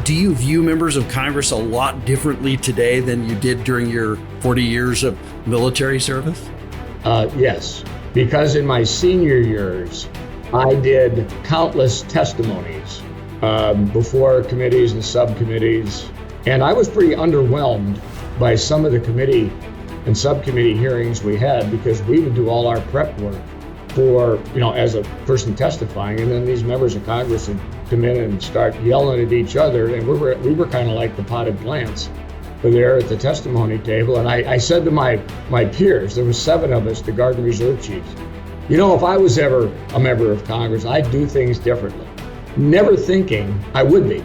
Do you view members of Congress a lot differently today than you did during your 40 years of military service? Yes, because in my senior years, I did countless testimonies before committees and subcommittees, and I was pretty underwhelmed by some of the committee and subcommittee hearings we had, because we would do all our prep work for, as a person testifying, and then these members of Congress would come in and start yelling at each other, and we were kind of like the potted plants there at the testimony table. And I said to my peers, there was 7 of us, the Guard and Reserve chiefs, if I was ever a member of Congress, I'd do things differently, never thinking I would be.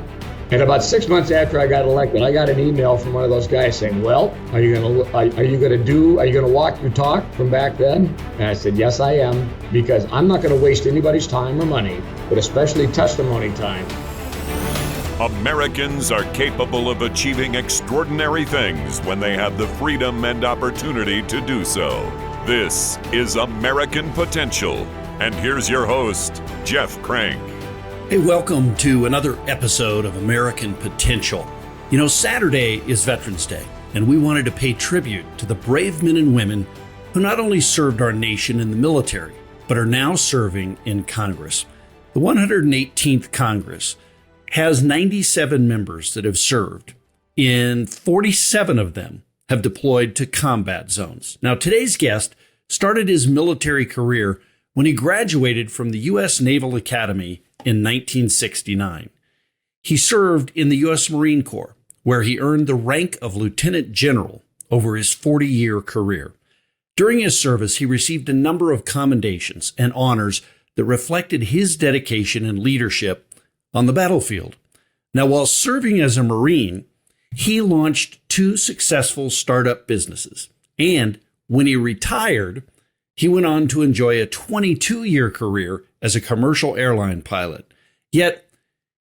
And about 6 months after I got elected, I got an email from one of those guys saying, "Well, are you going to walk your talk from back then?" And I said, "Yes, I am, because I'm not going to waste anybody's time or money, but especially testimony time." Americans are capable of achieving extraordinary things when they have the freedom and opportunity to do so. This is American Potential. And here's your host, Jeff Crank. Hey, welcome to another episode of American Potential. Saturday is Veterans Day, and we wanted to pay tribute to the brave men and women who not only served our nation in the military, but are now serving in Congress. The 118th Congress has 97 members that have served, and 47 of them have deployed to combat zones. Now, today's guest started his military career when he graduated from the U.S. Naval Academy in 1969. He served in the U.S. Marine Corps, where he earned the rank of Lieutenant General over his 40-year career. During his service, he received a number of commendations and honors that reflected his dedication and leadership on the battlefield. Now, while serving as a Marine, he launched 2 successful startup businesses. And when he retired, he went on to enjoy a 22-year career as a commercial airline pilot. Yet,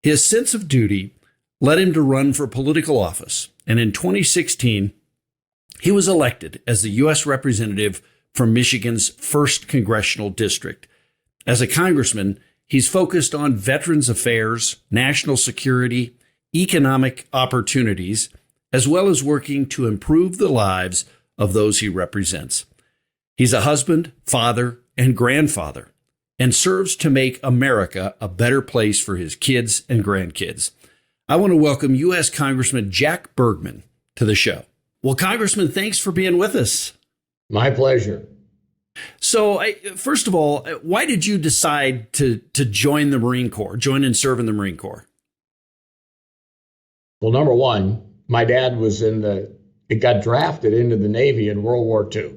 his sense of duty led him to run for political office. And in 2016, he was elected as the U.S. representative from Michigan's 1st Congressional District. As a congressman, he's focused on veterans affairs, national security, economic opportunities, as well as working to improve the lives of those he represents. He's a husband, father, and grandfather, and serves to make America a better place for his kids and grandkids. I want to welcome U.S. Congressman Jack Bergman to the show. Well, Congressman, thanks for being with us. My pleasure. So, first of all, why did you decide to join the Marine Corps, join and serve in the Marine Corps? Well, number one, my dad was got drafted into the Navy in World War II.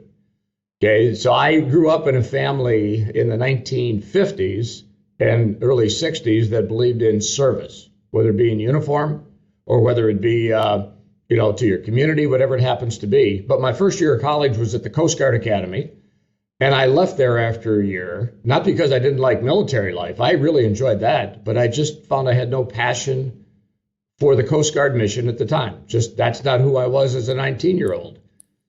Okay, so I grew up in a family in the 1950s and early 60s that believed in service, whether it be in uniform or whether it be, to your community, whatever it happens to be. But my first year of college was at the Coast Guard Academy, and I left there after a year, not because I didn't like military life. I really enjoyed that, but I just found I had no passion for the Coast Guard mission at the time. Just that's not who I was as a 19-year-old.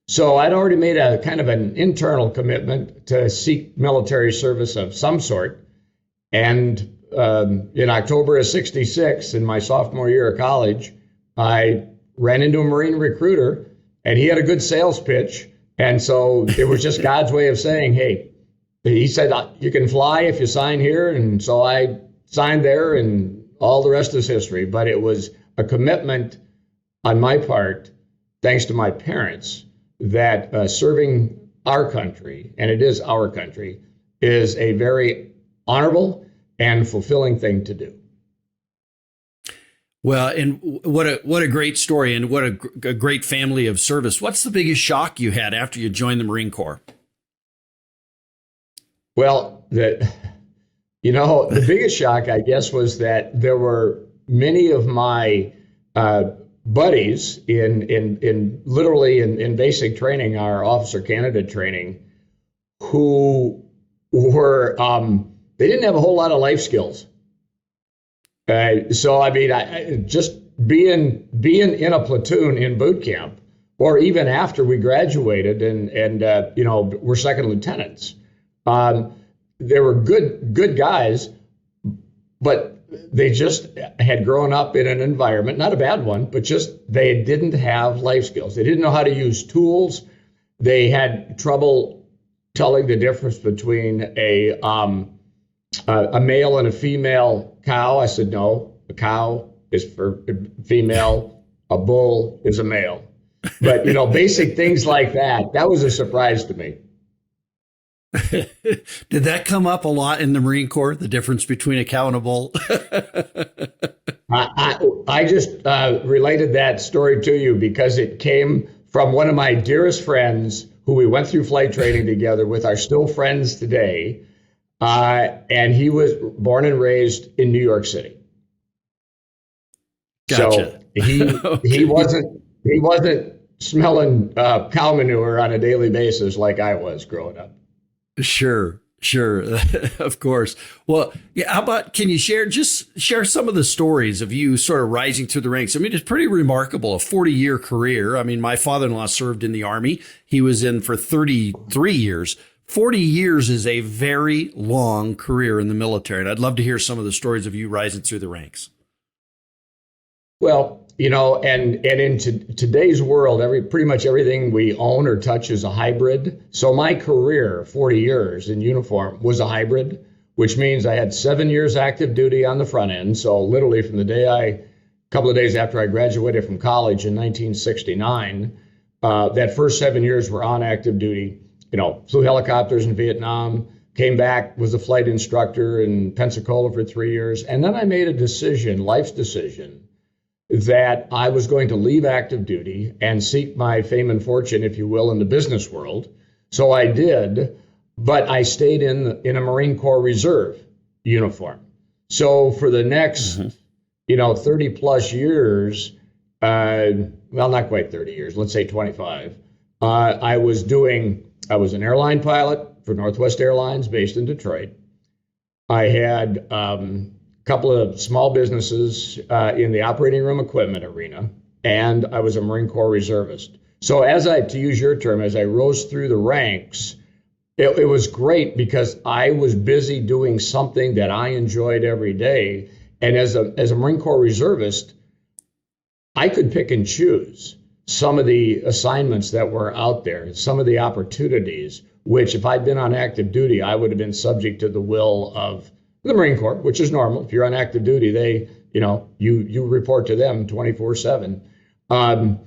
So I'd already made a kind of an internal commitment to seek military service of some sort. And in October of '66, in my sophomore year of college, I ran into a Marine recruiter, and he had a good sales pitch. And so it was just God's way of saying, hey, he said, you can fly if you sign here. And so I signed there, and all the rest is history. But it was a commitment on my part, thanks to my parents, that serving our country, and it is our country, is a very honorable and fulfilling thing to do. Well, and what a great story, and what a great family of service. What's the biggest shock you had after you joined the Marine Corps? Well, the biggest shock, I guess, was that there were many of my buddies in literally in basic training, our officer candidate training, who were they didn't have a whole lot of life skills. So I mean, just being in a platoon in boot camp, or even after we graduated and we're second lieutenants, they were good guys, but they just had grown up in an environment, not a bad one, but just they didn't have life skills. They didn't know how to use tools. They had trouble telling the difference between a male and a female cow. I said, no, a cow is for female, a bull is a male. But, basic things like that, that was a surprise to me. Did that come up a lot in the Marine Corps, the difference between a cow and a bull? I just related that story to you because it came from one of my dearest friends who we went through flight training together with, are still friends today. And he was born and raised in New York City. Gotcha. So he wasn't smelling cow manure on a daily basis like I was growing up. Sure, of course. Well, yeah, how about, can you share some of the stories of you sort of rising through the ranks? I mean, it's pretty remarkable, a 40-year career. I mean, my father-in-law served in the Army. He was in for 33 years. 40 years is a very long career in the military. And I'd love to hear some of the stories of you rising through the ranks. Well, and in today's world, pretty much everything we own or touch is a hybrid. So my career, 40 years in uniform, was a hybrid, which means I had 7 years active duty on the front end. So literally from the day a couple of days after I graduated from college in 1969, that first 7 years were on active duty. Flew helicopters in Vietnam, came back, was a flight instructor in Pensacola for 3 years. And then I made a decision, life's decision, that I was going to leave active duty and seek my fame and fortune, if you will, in the business world. So I did, but I stayed in a Marine Corps Reserve uniform. So for the next, 30 plus years, well, not quite 30 years, let's say 25, I was an airline pilot for Northwest Airlines based in Detroit. I had couple of small businesses in the operating room equipment arena, and I was a Marine Corps reservist. So to use your term, as I rose through the ranks, it was great because I was busy doing something that I enjoyed every day. And as a Marine Corps reservist, I could pick and choose some of the assignments that were out there, some of the opportunities, which if I'd been on active duty, I would have been subject to the will of the Marine Corps, which is normal. If you're on active duty, they, you report to them 24/7. And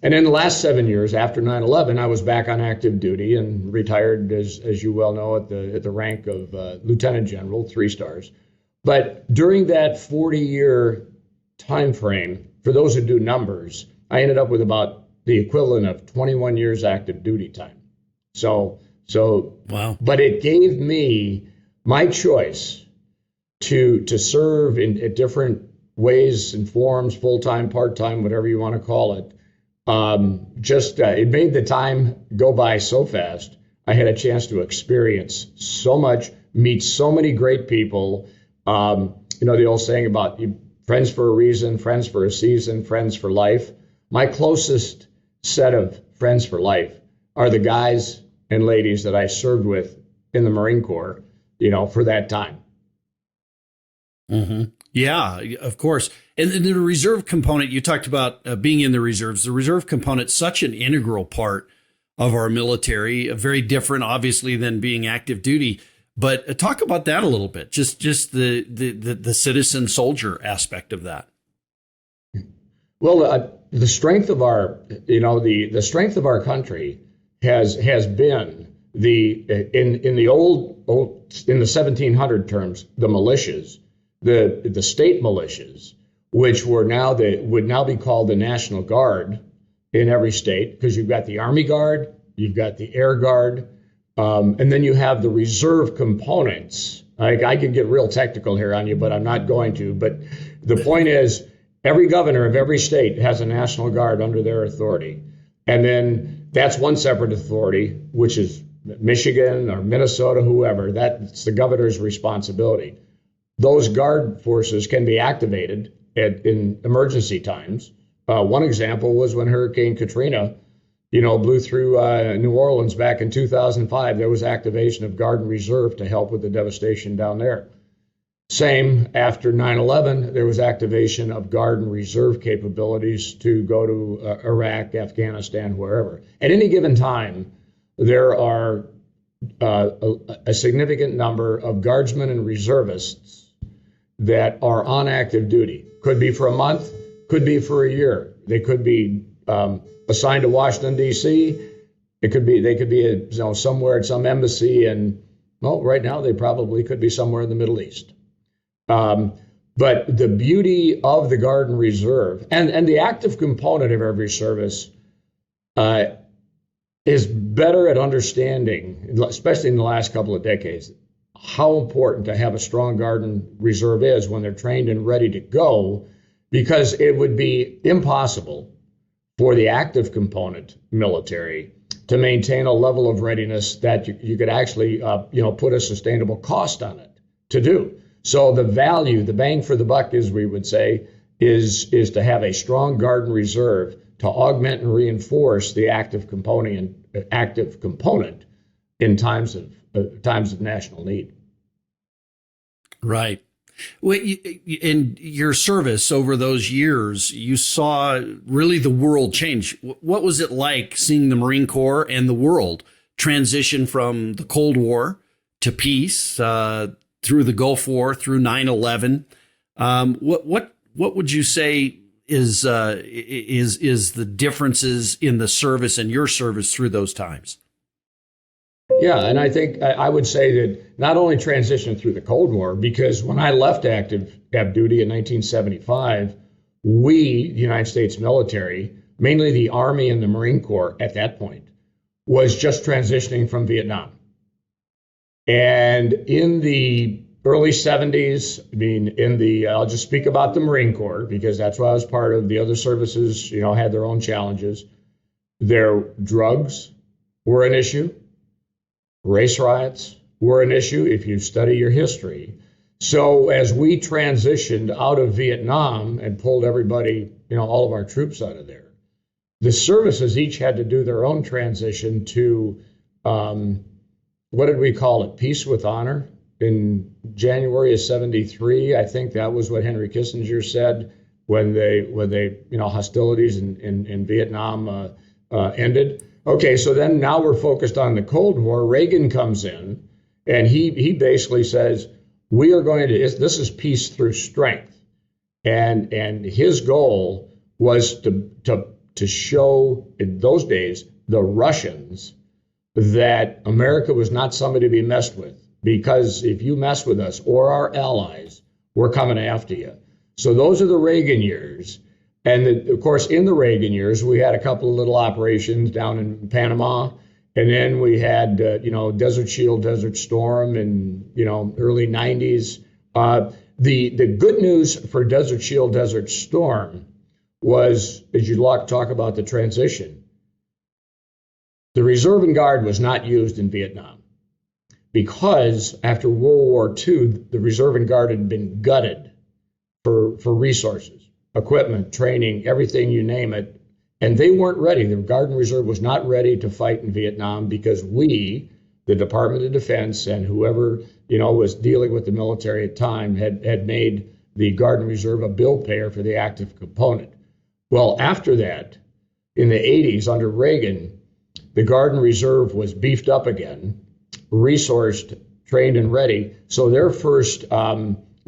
in the last 7 years after 9/11, I was back on active duty and retired, as you well know, at the rank of Lieutenant General, 3 stars. But during that 40-year time frame, for those who do numbers, I ended up with about the equivalent of 21 years active duty time. So wow. But it gave me my choice to serve in different ways and forms, full-time, part-time, whatever you want to call it. It made the time go by so fast. I had a chance to experience so much, meet so many great people. The old saying about friends for a reason, friends for a season, friends for life. My closest set of friends for life are the guys and ladies that I served with in the Marine Corps, for that time. Mm-hmm. Yeah, of course. And the reserve component, you talked about being in the reserves. The reserve component, such an integral part of our military, very different, obviously, than being active duty. But talk about that a little bit, just the citizen soldier aspect of that. Well, the strength of our, the strength of our country has been in the in the 1700 terms, the militias. The state militias, which would now be called the National Guard in every state, because you've got the Army Guard, you've got the Air Guard, and then you have the reserve components. I could get real technical here on you, but I'm not going to. But the point is, every governor of every state has a National Guard under their authority. And then that's one separate authority, which is Michigan or Minnesota, whoever. That's the governor's responsibility. Those guard forces can be activated in emergency times. One example was when Hurricane Katrina, blew through New Orleans back in 2005. There was activation of Guard and Reserve to help with the devastation down there. Same after 9/11, there was activation of Guard and Reserve capabilities to go to Iraq, Afghanistan, wherever. At any given time, there are a significant number of Guardsmen and Reservists that are on active duty. Could be for a month, could be for a year. They could be assigned to Washington, D.C. They could be somewhere at some embassy, and right now they probably could be somewhere in the Middle East. But the beauty of the Guard and Reserve and the active component of every service is better at understanding, especially in the last couple of decades, how important to have a strong Guard and Reserve is when they're trained and ready to go, because it would be impossible for the active component military to maintain a level of readiness that you could actually put a sustainable cost on it to do. So the value, the bang for the buck, as we would say, is to have a strong Guard and Reserve to augment and reinforce the active component in times of national need. Right. Well, in your service over those years, you saw really the world change. What was it like seeing the Marine Corps and the world transition from the Cold War to peace, through the Gulf War, through 9/11? What would you say is the differences in the service and your service through those times? Yeah, and I think I would say that not only transition through the Cold War, because when I left active duty in 1975, we, the United States military, mainly the Army and the Marine Corps at that point, was just transitioning from Vietnam. And in the early 70s, I'll just speak about the Marine Corps because that's why I was part of. The other services, had their own challenges. Their drugs were an issue. Race riots were an issue if you study your history. So as we transitioned out of Vietnam and pulled everybody, all of our troops out of there, the services each had to do their own transition to, what did we call it? Peace with honor. In January of '73, I think that was what Henry Kissinger said when hostilities in Vietnam ended. Okay, so then now we're focused on the Cold War. Reagan comes in, and he basically says, we are going to, this is peace through strength. And his goal was to show, in those days, the Russians that America was not somebody to be messed with. Because if you mess with us or our allies, we're coming after you. So those are the Reagan years. And of course, in the Reagan years, we had a couple of little operations down in Panama. And then we had, Desert Shield, Desert Storm in, early 90s. The good news for Desert Shield, Desert Storm was, as you talk about the transition, the Reserve and Guard was not used in Vietnam because after World War II, the Reserve and Guard had been gutted for resources, equipment, training, everything, you name it. And they weren't ready. The Guard and Reserve was not ready to fight in Vietnam because we, the Department of Defense, and whoever, was dealing with the military at the time had made the Guard and Reserve a bill payer for the active component. Well, after that, in the 80s, under Reagan, the Guard and Reserve was beefed up again, resourced, trained, and ready. So their first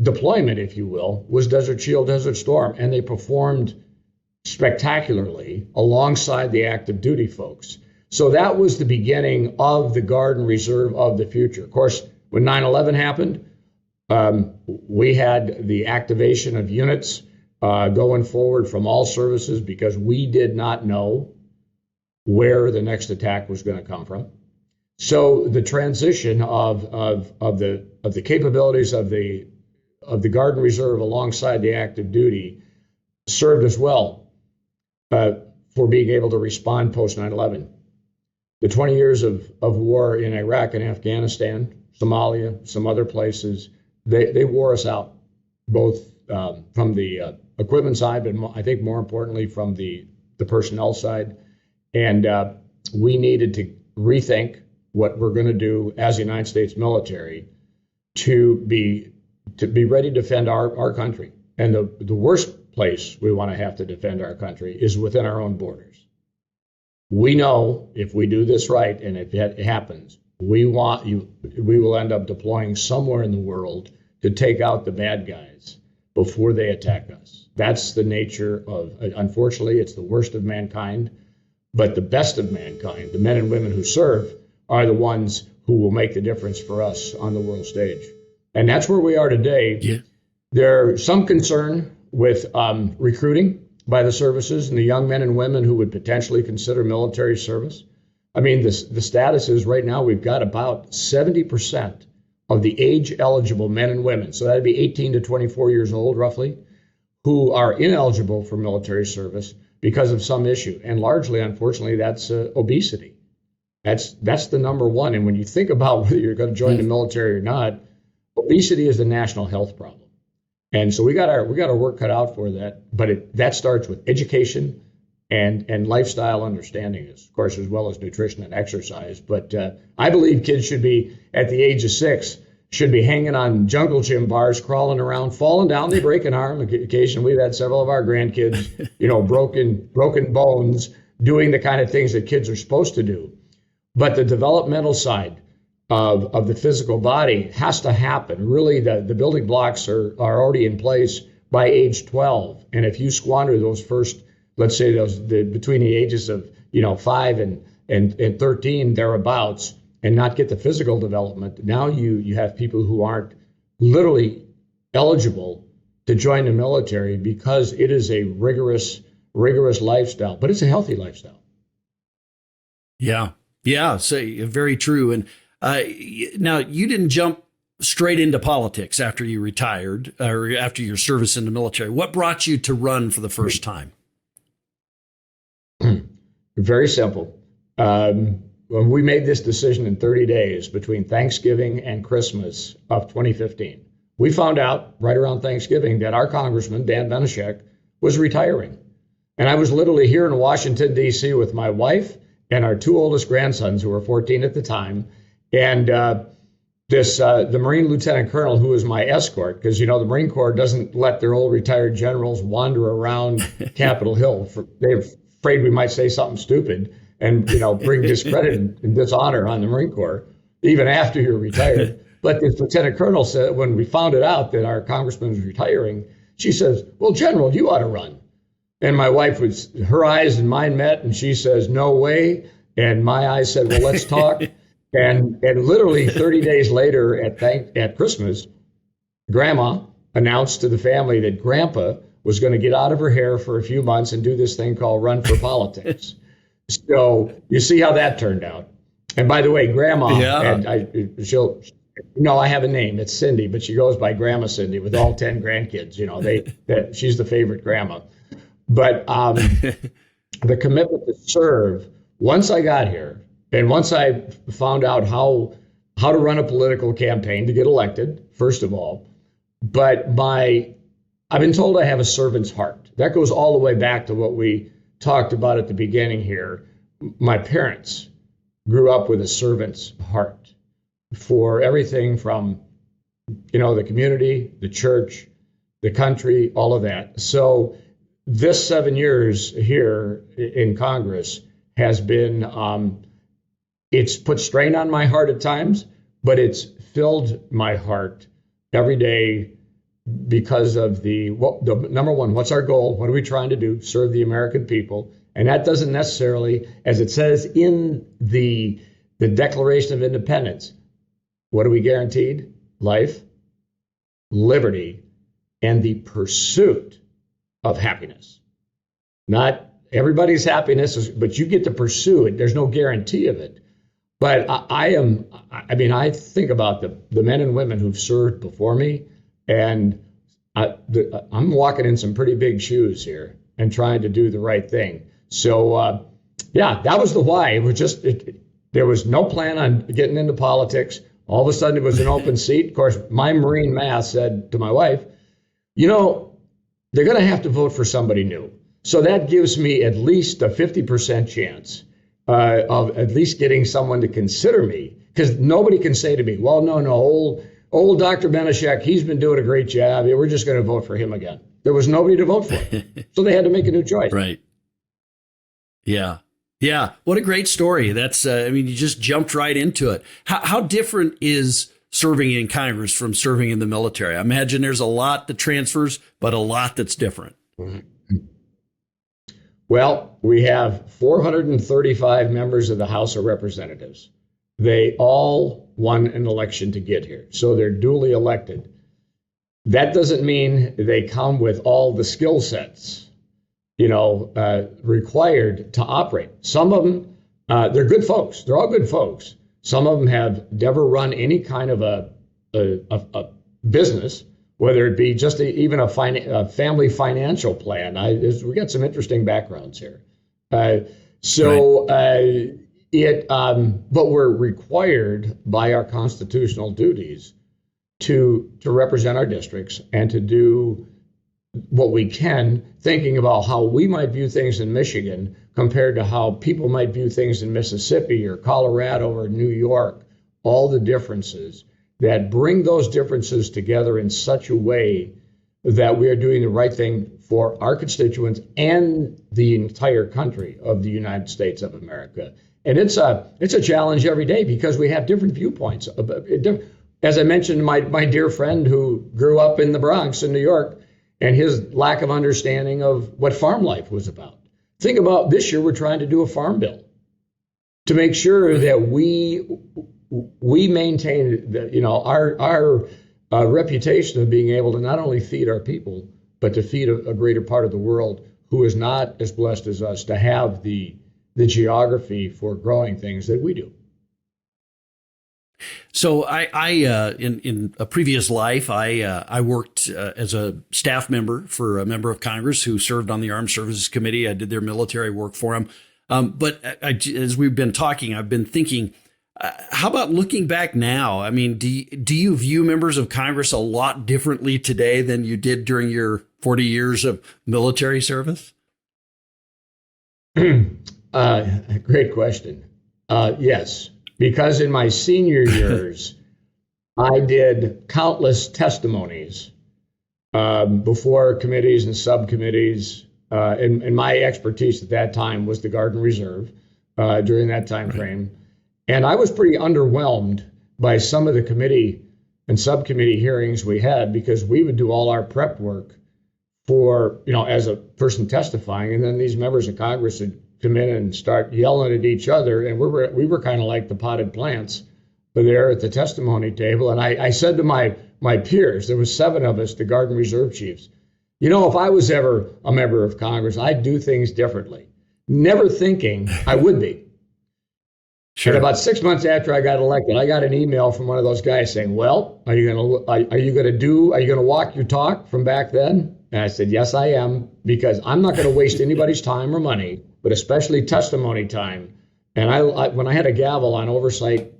deployment, if you will, was Desert Shield, Desert Storm, and they performed spectacularly alongside the active duty folks. So that was the beginning of the Guard and Reserve of the future. Of course, when 9/11 happened, we had the activation of units going forward from all services because we did not know where the next attack was going to come from. So the transition of the capabilities of the Guard and Reserve alongside the active duty served us well for being able to respond post 9/11. The 20 years of war in Iraq and Afghanistan, Somalia, some other places, they wore us out, both from the equipment side, but I think more importantly from the personnel side. And we needed to rethink what we're going to do as the United States military to be to be ready to defend our country. And the worst place we want to have to defend our country is within our own borders. We know if we do this right, and if it happens, we will end up deploying somewhere in the world to take out the bad guys before they attack us. That's the nature of, unfortunately, it's the worst of mankind, but the best of mankind, the men and women who serve, are the ones who will make the difference for us on the world stage. And that's where we are today. Yeah. There's some concern with recruiting by the services and the young men and women who would potentially consider military service. I mean, the status is right now we've got about 70% of the age-eligible men and women, so that'd be 18 to 24 years old roughly, who are ineligible for military service because of some issue. And largely, unfortunately, that's obesity. That's the number one. And when you think about whether you're going to join the military or not, obesity is a national health problem. And so we got our work cut out for that. But that starts with education and lifestyle understanding, of course, as well as nutrition and exercise. But I believe kids should be, at the age of 6, should be hanging on jungle gym bars, crawling around, falling down. They break an arm. Occasionally, we've had several of our grandkids, broken bones, doing the kind of things that kids are supposed to do. But the developmental side of the physical body has to happen. Really, the building blocks are already in place by age 12. And if you squander those first, let's say between the ages of 5 and 13 thereabouts, and not get the physical development, now you have people who aren't literally eligible to join the military because it is a rigorous lifestyle, but it's a healthy lifestyle. Yeah, so very true. And now you didn't jump straight into politics after you retired or after your service in the military. What brought you to run for the first time? Very simple. When we made this decision in 30 days between Thanksgiving and Christmas of 2015, we found out right around Thanksgiving that our congressman, Dan Benishek, was retiring. And I was literally here in Washington, D.C. with my wife and our 2 oldest grandsons, who were 14 at the time. And the Marine Lieutenant Colonel, who was my escort, because, the Marine Corps doesn't let their old retired generals wander around Capitol Hill. They're afraid we might say something stupid and, bring discredit and dishonor on the Marine Corps, even after you're retired. But the Lieutenant Colonel said, when we found it out that our congressman was retiring, she says, "Well, General, you ought to run." And my wife her eyes and mine met, and she says, "No way." And my eyes said, "Well, let's talk." and literally 30 days later at Christmas, Grandma announced to the family that Grandpa was going to get out of her hair for a few months and do this thing called run for politics. So you see how that turned out. And by the way, Grandma, and I have a name. It's Cindy, but she goes by Grandma Cindy with all 10 grandkids. She's the favorite grandma. But the commitment to serve, once I got here, and once I found out how to run a political campaign to get elected, first of all, but I've been told I have a servant's heart. That goes all the way back to what we talked about at the beginning here. My parents grew up with a servant's heart for everything from, the community, the church, the country, all of that. So this 7 years here in Congress has been, it's put strain on my heart at times, but it's filled my heart every day because of the number one, what's our goal? What are we trying to do? Serve the American people. And that doesn't necessarily, as it says in the Declaration of Independence, what are we guaranteed? Life, liberty, and the pursuit of happiness. Not everybody's happiness, but you get to pursue it. There's no guarantee of it. But I think about the men and women who've served before me, and I'm walking in some pretty big shoes here and trying to do the right thing. So, that was the why. It was just, there was no plan on getting into politics. All of a sudden, it was an open seat. Of course, my Marine math said to my wife, they're going to have to vote for somebody new. So that gives me at least a 50% chance of at least getting someone to consider me, because nobody can say to me, well, no, old Dr. Benishek, he's been doing a great job. We're just going to vote for him again. There was nobody to vote for. So they had to make a new choice. Right. Yeah. Yeah. What a great story. That's, you just jumped right into it. How different is serving in Congress from serving in the military? I imagine there's a lot that transfers, but a lot that's different. Well, we have 435 members of the House of Representatives. They all won an election to get here, so they're duly elected. That doesn't mean they come with all the skill sets, required to operate. Some of them, they're good folks. They're all good folks. Some of them have never run any kind of a business, whether it be just even a family financial plan. We got some interesting backgrounds here. But we're required by our constitutional duties to represent our districts and to do what we can, thinking about how we might view things in Michigan compared to how people might view things in Mississippi or Colorado or New York, all the differences that bring those differences together in such a way that we are doing the right thing for our constituents and the entire country of the United States of America. And it's a challenge every day because we have different viewpoints. As I mentioned, my dear friend who grew up in the Bronx in New York and his lack of understanding of what farm life was about. Think about this year, we're trying to do a farm bill to make sure that we maintain our reputation of being able to not only feed our people, but to feed a greater part of the world who is not as blessed as us to have the geography for growing things that we do. So I in a previous life, I worked as a staff member for a member of Congress who served on the Armed Services Committee. I did their military work for him. But as we've been talking, I've been thinking, how about looking back now? I mean, do you view members of Congress a lot differently today than you did during your 40 years of military service? Great question. Yes. Because in my senior years, I did countless testimonies before committees and subcommittees. And my expertise at that time was the Guard and Reserve during that time frame. And I was pretty underwhelmed by some of the committee and subcommittee hearings we had because we would do all our prep work for, as a person testifying. And then these members of Congress would come in and start yelling at each other. And we were kind of like the potted plants there at the testimony table. And I said to my peers, there was 7 of us, the Guard and Reserve chiefs, if I was ever a member of Congress, I'd do things differently, never thinking I would be. Sure. And about 6 months after I got elected, I got an email from one of those guys saying, well, are you going to walk your talk from back then? And I said, yes, I am, because I'm not going to waste anybody's time or money, but especially testimony time. And when I had a gavel on oversight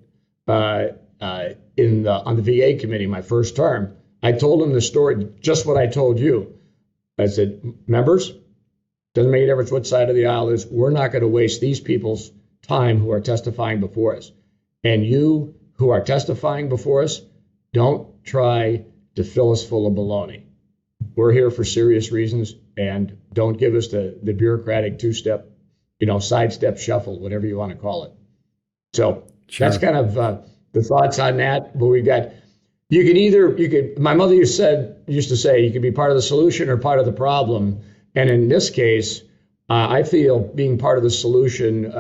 on the VA committee, my first term, I told them the story, just what I told you. I said, members, doesn't make a difference what side of the aisle is, we're not going to waste these people's time who are testifying before us. And you who are testifying before us, don't try to fill us full of baloney. We're here for serious reasons, and don't give us the bureaucratic two-step, sidestep shuffle, whatever you want to call it. So That's kind of the thoughts on that. But my mother used to say, you could be part of the solution or part of the problem. And in this case, I feel being part of the solution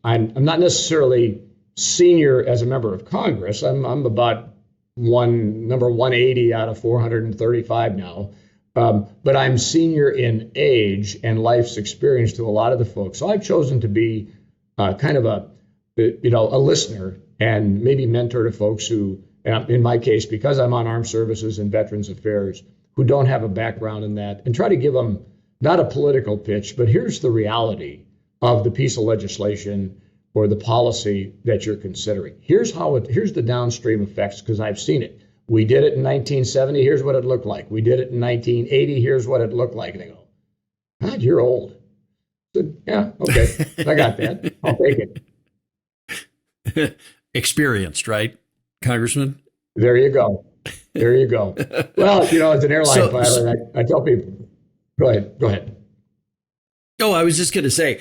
I'm not necessarily senior as a member of Congress. I'm about number 180 out of 435 now. But I'm senior in age and life's experience to a lot of the folks. So I've chosen to be kind of a listener and maybe mentor to folks who, in my case, because I'm on Armed Services and Veterans Affairs, who don't have a background in that, and try to give them not a political pitch, but here's the reality of the piece of legislation or the policy that you're considering. Here's the downstream effects, because I've seen it. We did it in 1970. Here's what it looked like. We did it in 1980. Here's what it looked like. And they go, God, you're old. I said, yeah, okay. I got that. I'll take it. Experienced, right, Congressman? There you go. There you go. Well, as an airline pilot, I tell people, go ahead. Oh, I was just going to say,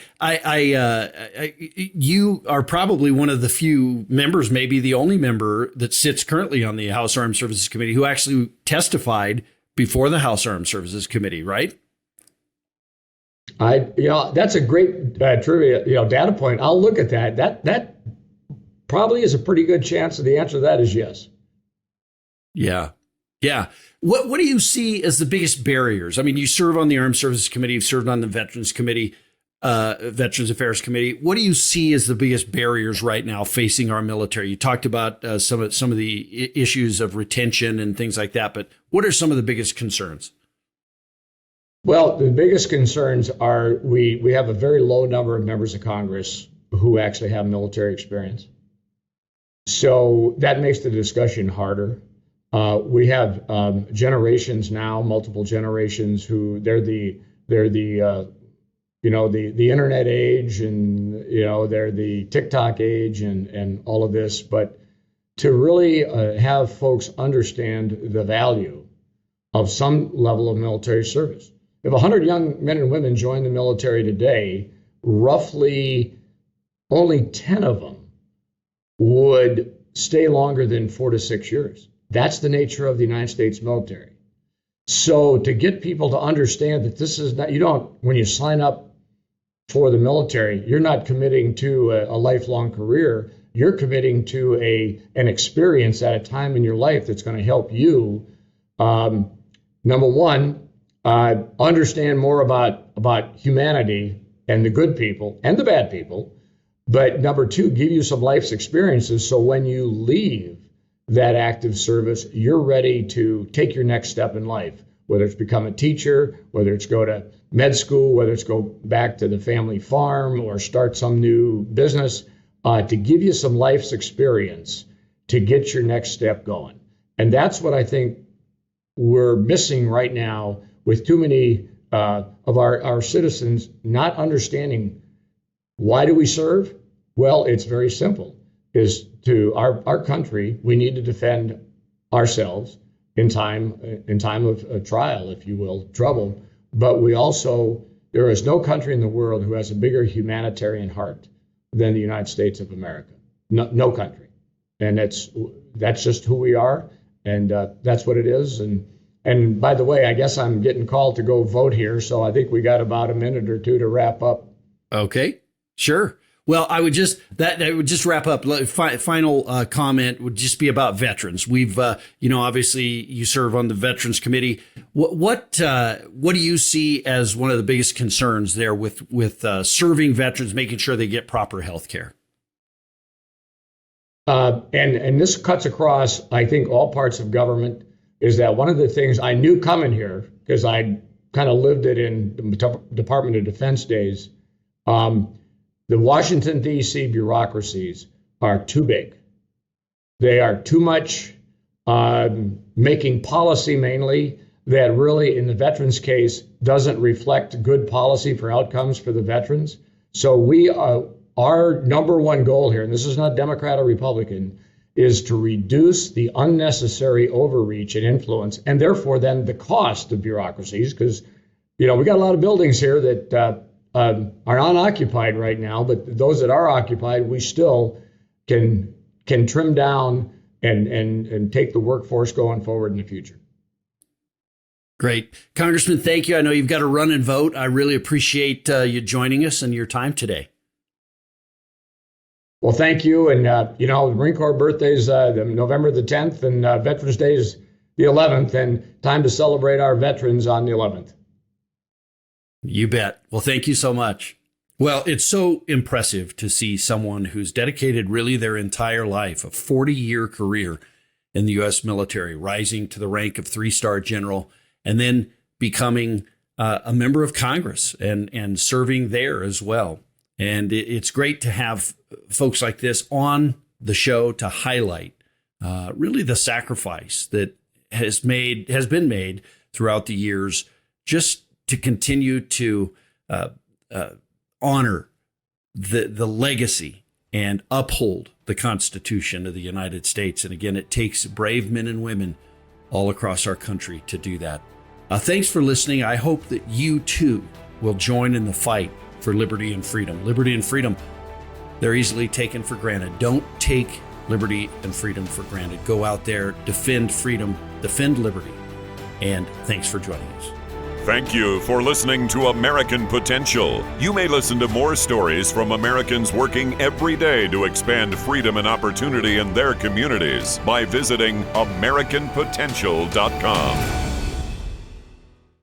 you are probably one of the few members, maybe the only member that sits currently on the House Armed Services Committee who actually testified before the House Armed Services Committee, right? That's a great trivia, data point. I'll look at that. That probably is a pretty good chance of the answer to that is yes. Yeah. Yeah. What do you see as the biggest barriers? I mean, you serve on the Armed Services Committee, you've served on the Veterans Committee, Veterans Affairs Committee. What do you see as the biggest barriers right now facing our military? You talked about some of the issues of retention and things like that, but what are some of the biggest concerns? Well, the biggest concerns are we have a very low number of members of Congress who actually have military experience. So that makes the discussion harder. We have generations now, multiple generations who they're the internet age, and they're the TikTok age, and all of this. But to really have folks understand the value of some level of military service. If 100 young men and women join the military today, roughly only 10 of them would stay longer than 4 to 6 years. That's the nature of the United States military. So to get people to understand that this is not, when you sign up for the military, you're not committing to a lifelong career. You're committing to an experience at a time in your life that's going to help you, number one, understand more about humanity and the good people and the bad people. But number two, give you some life's experiences. So when you leave that active service, you're ready to take your next step in life, whether it's become a teacher, whether it's go to med school, whether it's go back to the family farm or start some new business, to give you some life's experience to get your next step going. And that's what I think we're missing right now with too many of our citizens not understanding. Why do we serve? Well, it's very simple. Is to our country, we need to defend ourselves in time of trial, if you will, trouble. But there is no country in the world who has a bigger humanitarian heart than the United States of America. No country. And that's just who we are, and that's what it is. And by the way, I guess I'm getting called to go vote here, so I think we got about a minute or two to wrap up. Okay, sure. Well, I would just wrap up. Final comment would just be about veterans. We've, obviously you serve on the Veterans Committee. What do you see as one of the biggest concerns there with serving veterans, making sure they get proper health care? And this cuts across, I think, all parts of government. Is that one of the things I knew coming here, because I kind of lived it in the Department of Defense days. The Washington, D.C. bureaucracies are too big. They are too much making policy mainly that really, in the veterans case, doesn't reflect good policy for outcomes for the veterans. So our number one goal here, and this is not Democrat or Republican, is to reduce the unnecessary overreach and influence, and therefore then the cost of bureaucracies, because we got a lot of buildings here that are unoccupied right now, but those that are occupied, we still can trim down and take the workforce going forward in the future. Great. Congressman, thank you. I know you've got to run and vote. I really appreciate you joining us and your time today. Well, thank you. And, the Marine Corps birthday is November the 10th, and Veterans Day is the 11th, and time to celebrate our veterans on the 11th. You bet. Well, thank you so much. Well, it's so impressive to see someone who's dedicated really their entire life, a 40-year career in the U.S. military, rising to the rank of 3-star general, and then becoming a member of Congress and serving there as well. And it's great to have folks like this on the show to highlight really the sacrifice that has been made throughout the years, just to continue to honor the legacy and uphold the Constitution of the United States. And again, it takes brave men and women all across our country to do that. Thanks for listening. I hope that you too will join in the fight for liberty and freedom. Liberty and freedom, they're easily taken for granted. Don't take liberty and freedom for granted. Go out there, defend freedom, defend liberty. And thanks for joining us. Thank you for listening to American Potential. You may listen to more stories from Americans working every day to expand freedom and opportunity in their communities by visiting AmericanPotential.com.